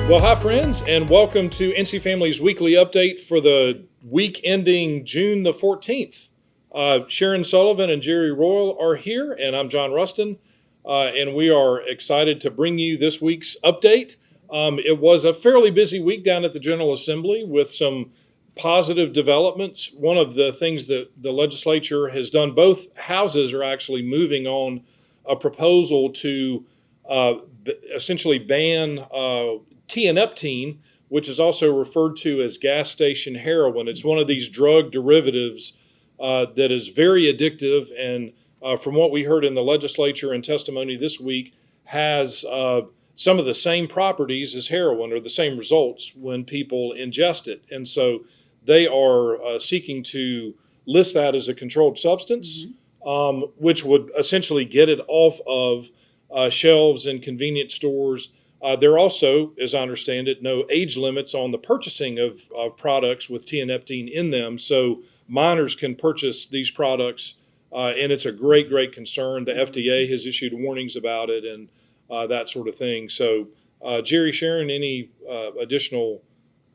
Well, hi, friends, and welcome to NC Family's weekly update for the week ending June the 14th. Sharon Sullivan and Jerry Royal are here, and I'm John Rustin, and we are excited to bring you this week's update. It was a fairly busy week down at the General Assembly with some positive developments. One of the things that the legislature has done, both houses are actually moving on a proposal to essentially ban tianeptine, which is also referred to as gas station heroin. It's one of these drug derivatives that is very addictive, and from what we heard in the legislature and testimony this week, has some of the same properties as heroin, or the same results when people ingest it. And so they are seeking to list that as a controlled substance, which would essentially get it off of shelves in convenience stores. There are also, as I understand it, no age limits on the purchasing of products with tianeptine in them. So minors can purchase these products, and it's a great, great concern. The FDA has issued warnings about it and that sort of thing. So, Jerry, Sharon, any additional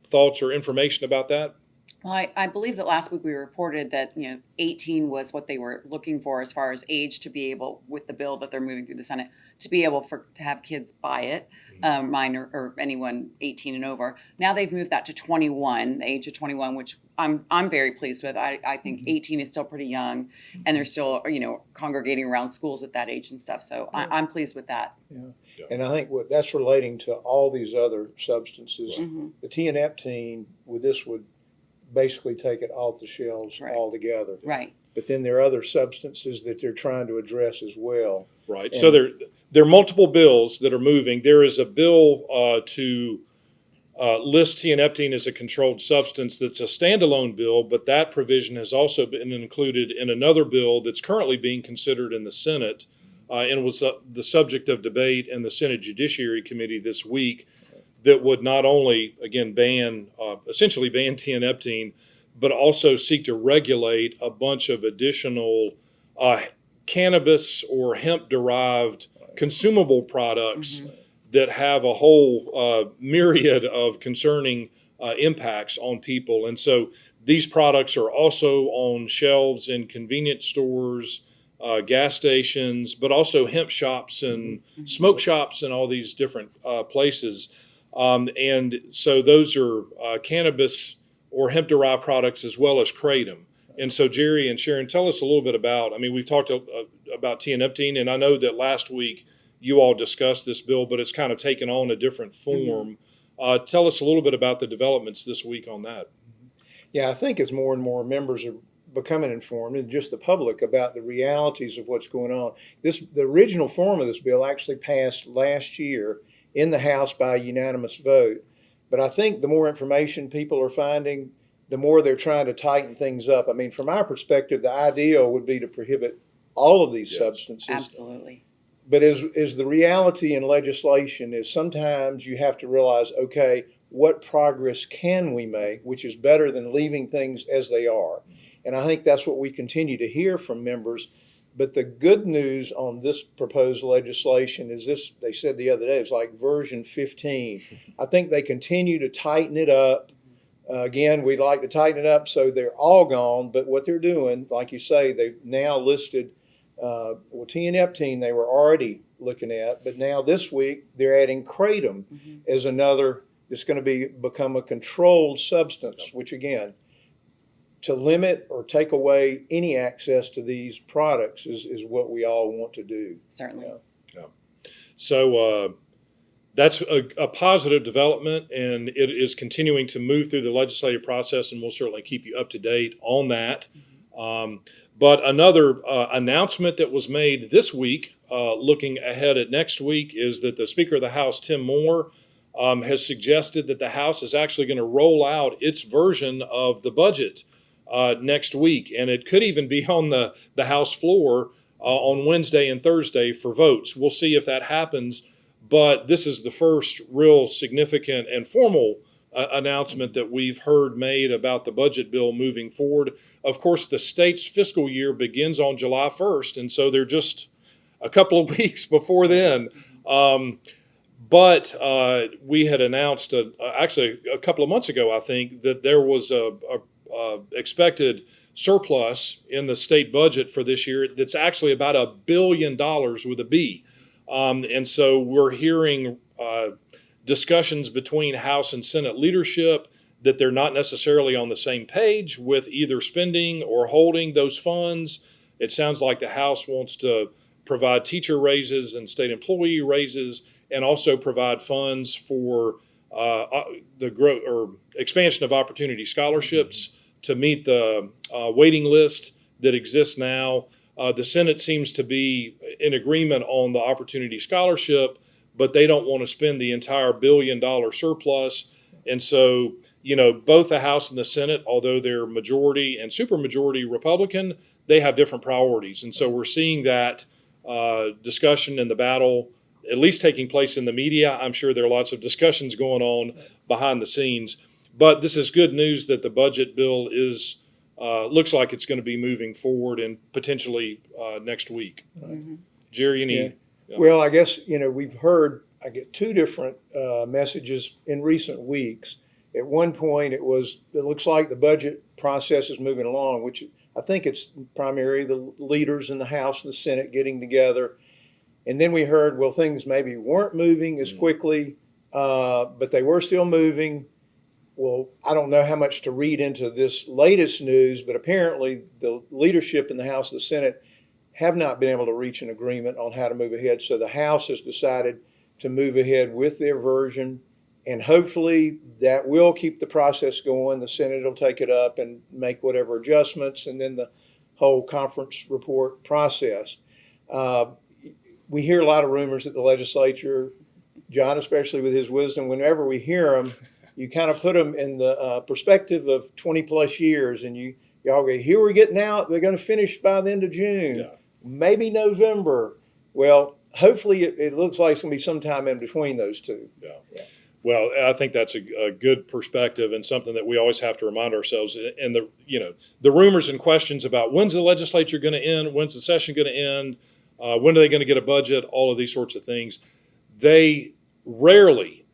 thoughts or information about that? Well, I believe that last week we reported that 18 was what they were looking for as far as age to be able, with the bill that they're moving through the Senate, to be able to have kids buy it, minor or anyone 18 and over. Now they've moved that to 21, the age of 21, which I'm very pleased with. I think 18 is still pretty young, and they're still congregating around schools at that age and stuff. So I'm pleased with that. Yeah. And I think that's relating to all these other substances. The tianeptine with this would basically take it off the shelves altogether. Right. But then there are other substances that they're trying to address as well. Right. And so there are multiple bills that are moving. There is a bill to list tianeptine as a controlled substance that's a standalone bill, but that provision has also been included in another bill that's currently being considered in the Senate and was the subject of debate in the Senate Judiciary Committee this week, that would not only, again, essentially ban tianeptine, but also seek to regulate a bunch of additional cannabis or hemp-derived consumable products that have a whole myriad of concerning impacts on people. And so these products are also on shelves in convenience stores, gas stations, but also hemp shops and smoke shops and all these different places. And so those are cannabis or hemp-derived products as well as kratom. And so Jerry and Sharon, tell us a little bit about, we've talked about tianeptine, and I know that last week you all discussed this bill, but it's kind of taken on a different form. Tell us a little bit about the developments this week on that. Yeah, I think as more and more members are becoming informed, and just the public, about the realities of what's going on. The original form of this bill actually passed last year in the House by a unanimous vote. But I think the more information people are finding, the more they're trying to tighten things up. From our perspective, the ideal would be to prohibit all of these substances. Absolutely. But as the reality in legislation is, sometimes you have to realize, okay, what progress can we make, which is better than leaving things as they are. And I think that's what we continue to hear from members. But the good news on this proposed legislation is this: they said the other day, it's like version 15. I think they continue to tighten it up. Again, we'd like to tighten it up so they're all gone. But what they're doing, like you say, they've now listed, tianeptine they were already looking at. But now this week, they're adding kratom as another that's going to become a controlled substance, which again, to limit or take away any access to these products is what we all want to do. Certainly. Yeah. So that's a positive development, and it is continuing to move through the legislative process, and we'll certainly keep you up to date on that. But another announcement that was made this week, looking ahead at next week, is that the Speaker of the House, Tim Moore, has suggested that the House is actually going to roll out its version of the budget next week, and it could even be on the House floor on Wednesday and Thursday for votes. We'll see if that happens, but this is the first real significant and formal announcement that we've heard made about the budget bill moving forward. Of course, the state's fiscal year begins on July 1st, and so they're just a couple of weeks before then. But we had announced actually a couple of months ago, I think, that there was a expected surplus in the state budget for this year that's actually about $1 billion with a B. And so we're hearing discussions between House and Senate leadership that they're not necessarily on the same page with either spending or holding those funds. It sounds like the House wants to provide teacher raises and state employee raises, and also provide funds for the growth or expansion of opportunity scholarships to meet the waiting list that exists now. The Senate seems to be in agreement on the opportunity scholarship, but they don't want to spend the entire $1 billion surplus. And so, both the House and the Senate, although they're majority and supermajority Republican, they have different priorities. And so we're seeing that discussion and the battle at least taking place in the media. I'm sure there are lots of discussions going on behind the scenes. But this is good news that the budget bill is looks like it's going to be moving forward and potentially next week. Mm-hmm. Jerry, any? Yeah. Yeah. Well, I guess, we've heard, I get two different messages in recent weeks. At one point, it looks like the budget process is moving along, which I think it's primarily the leaders in the House and the Senate getting together. And then we heard, well, things maybe weren't moving as quickly, but they were still moving. Well, I don't know how much to read into this latest news, but apparently the leadership in the House and the Senate have not been able to reach an agreement on how to move ahead. So the House has decided to move ahead with their version, and hopefully that will keep the process going. The Senate will take it up and make whatever adjustments, and then the whole conference report process. We hear a lot of rumors that the legislature, John especially with his wisdom, whenever we hear them, you kind of put them in the perspective of 20 plus years, and y'all go, here we're getting out, they're going to finish by the end of June, Yeah. maybe November. Well, hopefully it looks like it's going to be sometime in between those two. Yeah. Well, I think that's a good perspective and something that we always have to remind ourselves. And the rumors and questions about when's the legislature going to end, when's the session going to end, when are they going to get a budget, all of these sorts of things, they rarely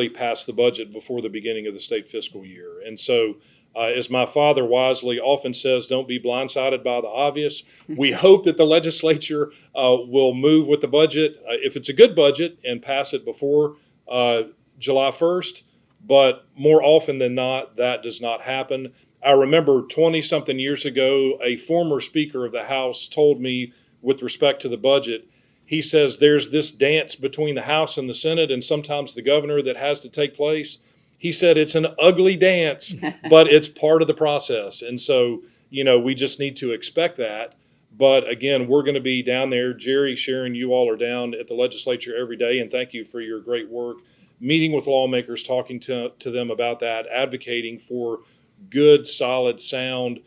pass the budget before the beginning of the state fiscal year. And so, as my father wisely often says, don't be blindsided by the obvious. We hope that the legislature will move with the budget, if it's a good budget, and pass it before July 1st. But more often than not, that does not happen. I remember 20-something years ago, a former Speaker of the House told me, with respect to the budget, he says there's this dance between the House and the Senate and sometimes the governor that has to take place. He said it's an ugly dance, but it's part of the process. And so, we just need to expect that. But again, we're going to be down there. Jerry, Sharon, you all are down at the legislature every day, and thank you for your great work, meeting with lawmakers, talking to them about that, advocating for good, solid, sound,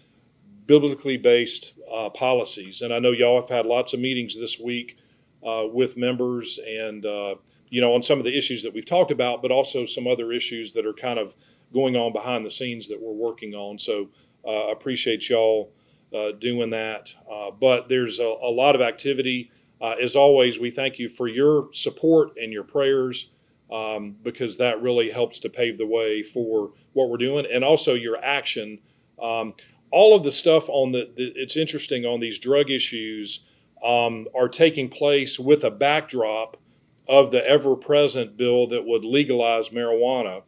biblically based policies. And I know y'all have had lots of meetings this week with members and, on some of the issues that we've talked about, but also some other issues that are kind of going on behind the scenes that we're working on. So appreciate y'all doing that. But there's a lot of activity. As always, we thank you for your support and your prayers, because that really helps to pave the way for what we're doing, and also your action. All of the stuff it's interesting on these drug issues are taking place with a backdrop of the ever-present bill that would legalize marijuana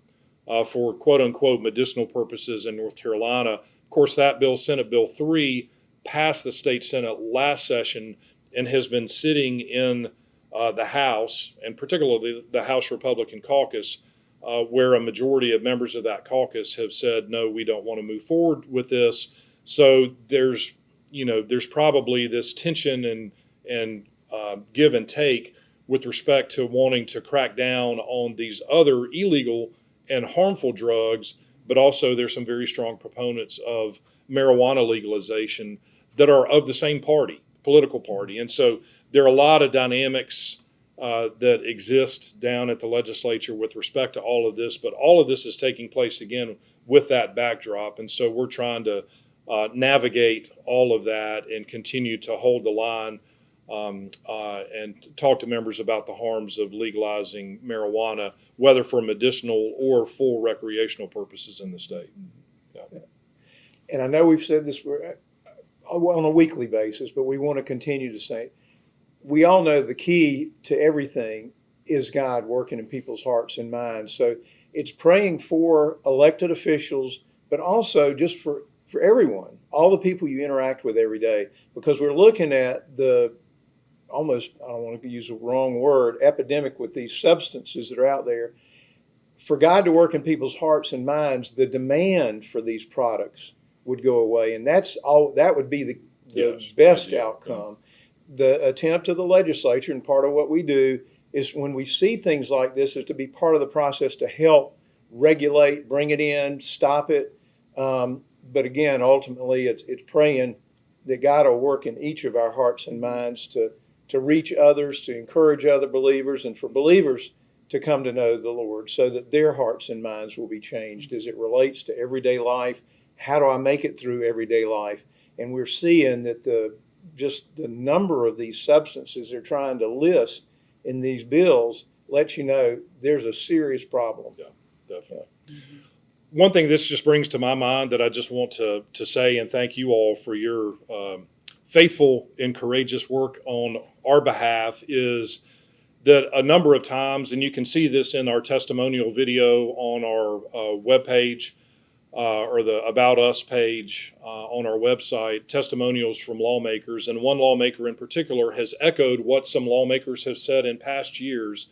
for quote-unquote medicinal purposes in North Carolina. Of course, that bill, Senate Bill 3, passed the state Senate last session and has been sitting in the House, and particularly the House Republican caucus, where a majority of members of that caucus have said, no, we don't want to move forward with this. So there's probably this tension and give and take with respect to wanting to crack down on these other illegal and harmful drugs, but also there's some very strong proponents of marijuana legalization that are of the same political party. And so there are a lot of dynamics that exist down at the legislature with respect to all of this, but all of this is taking place again with that backdrop. And so we're trying to navigate all of that and continue to hold the line and talk to members about the harms of legalizing marijuana, whether for medicinal or full recreational purposes in the state. Yeah. And I know we've said this on a weekly basis, but we want to continue to say, we all know the key to everything is God working in people's hearts and minds. So it's praying for elected officials, but also just for everyone, all the people you interact with every day, because we're looking at the almost, I don't want to use the wrong word, epidemic with these substances that are out there. For God to work in people's hearts and minds, the demand for these products would go away. And that's all, that would be the Yes, best ideal. outcome. The attempt of the legislature, and part of what we do is when we see things like this, is to be part of the process to help regulate, bring it in, stop it. But again, ultimately, it's praying that God will work in each of our hearts and minds to reach others, to encourage other believers, and for believers to come to know the Lord so that their hearts and minds will be changed as it relates to everyday life. How do I make it through everyday life? And we're seeing that just the number of these substances they're trying to list in these bills lets you know there's a serious problem. Yeah, definitely. Mm-hmm. One thing this just brings to my mind that I just want to say, and thank you all for your faithful and courageous work on our behalf, is that a number of times, and you can see this in our testimonial video on our webpage or the About Us page on our website, testimonials from lawmakers. And one lawmaker in particular has echoed what some lawmakers have said in past years,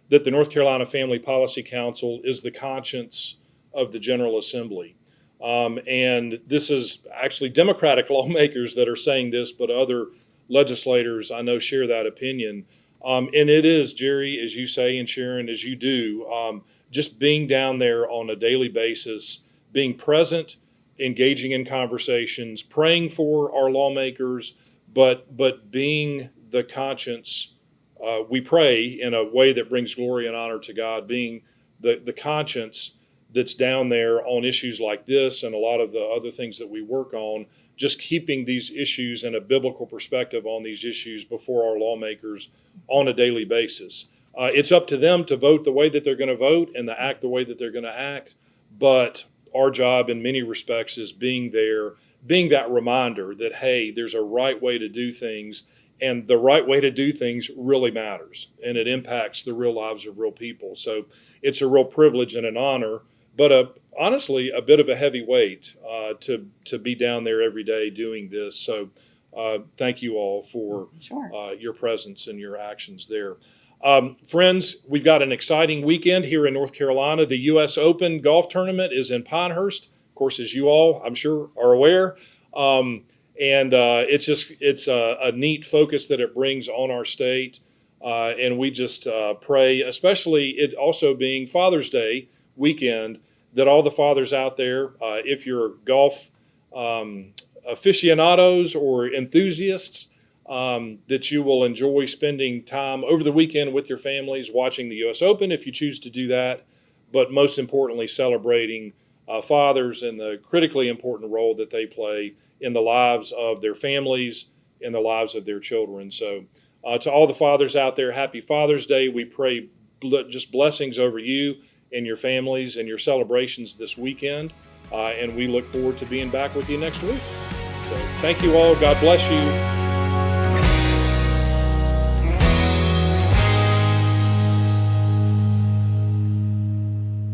that the North Carolina Family Policy Council is the conscience of the General Assembly. And this is actually Democratic lawmakers that are saying this, but other legislators I know share that opinion. And it is, Jerry, as you say, and Sharon, as you do, just being down there on a daily basis, being present, engaging in conversations, praying for our lawmakers, but being the conscience. We pray in a way that brings glory and honor to God, being the conscience that's down there on issues like this and a lot of the other things that we work on, just keeping these issues in a biblical perspective on these issues before our lawmakers on a daily basis. It's up to them to vote the way that they're going to vote and to act the way that they're going to act, but our job in many respects is being there, being that reminder that, hey, there's a right way to do things, and the right way to do things really matters, and it impacts the real lives of real people. So it's a real privilege and an honor, but honestly, a bit of a heavy weight to be down there every day doing this. So thank you all for your presence and your actions there. Friends, we've got an exciting weekend here in North Carolina. The U.S. Open golf tournament is in Pinehurst, of course, as you all, I'm sure, are aware. And it's a neat focus that it brings on our state. And we just pray, especially it also being Father's Day weekend, that all the fathers out there, if you're golf aficionados or enthusiasts, that you will enjoy spending time over the weekend with your families watching the U.S. Open if you choose to do that, but most importantly, celebrating fathers and the critically important role that they play in the lives of their families, in the lives of their children. So to all the fathers out there, happy Father's Day. We pray just blessings over you and your families and your celebrations this weekend. And we look forward to being back with you next week. So thank you all. God bless you.